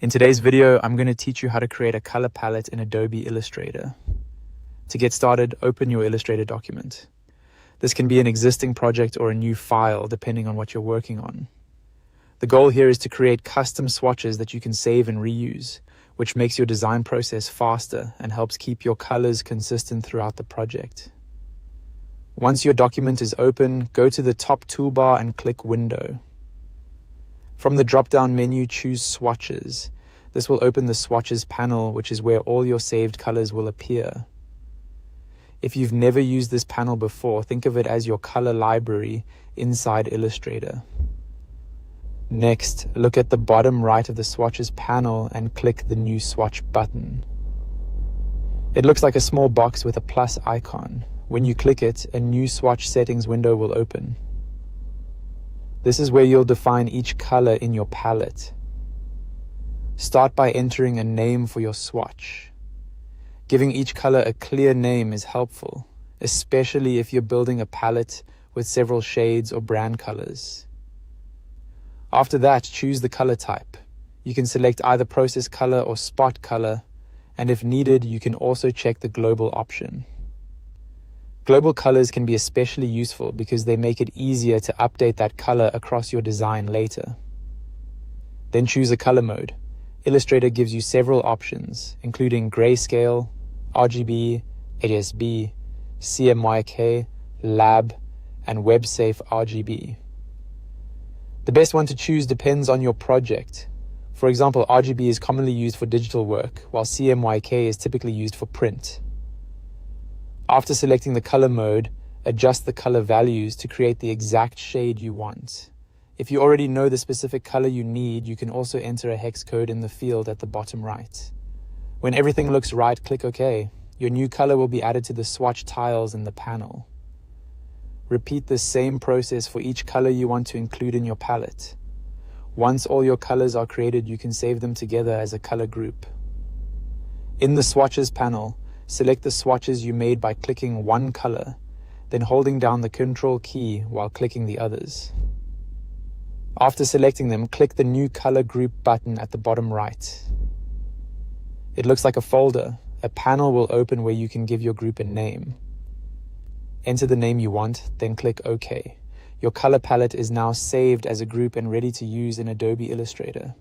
In today's video, I'm going to teach you how to create a color palette in Adobe Illustrator. To get started, open your Illustrator document. This can be an existing project or a new file, depending on what you're working on. The goal here is to create custom swatches that you can save and reuse, which makes your design process faster and helps keep your colors consistent throughout the project. Once your document is open, go to the top toolbar and click Window. From the drop-down menu, choose Swatches. This will open the Swatches panel, which is where all your saved colors will appear. If you've never used this panel before, think of it as your color library inside Illustrator. Next, look at the bottom right of the Swatches panel and click the New Swatch button. It looks like a small box with a plus icon. When you click it, a new swatch settings window will open. This is where you'll define each color in your palette. Start by entering a name for your swatch. Giving each color a clear name is helpful, especially if you're building a palette with several shades or brand colors. After that, choose the color type. You can select either process color or spot color, and if needed, you can also check the global option. Global colors can be especially useful because they make it easier to update that color across your design later. Then choose a color mode. Illustrator gives you several options, including grayscale, RGB, ASB, CMYK, lab, and WebSafe RGB. The best one to choose depends on your project. For example, RGB is commonly used for digital work, while CMYK is typically used for print. After selecting the color mode, adjust the color values to create the exact shade you want. If you already know the specific color you need, you can also enter a hex code in the field at the bottom right. When everything looks right, click OK. Your new color will be added to the swatch tiles in the panel. Repeat the same process for each color you want to include in your palette. Once all your colors are created, you can save them together as a color group. In the swatches panel, select the swatches you made by clicking one color, then holding down the Control key while clicking the others. After selecting them, click the New Color Group button at the bottom right. It looks like a folder. A panel will open where you can give your group a name. Enter the name you want, then click OK. Your color palette is now saved as a group and ready to use in Adobe Illustrator.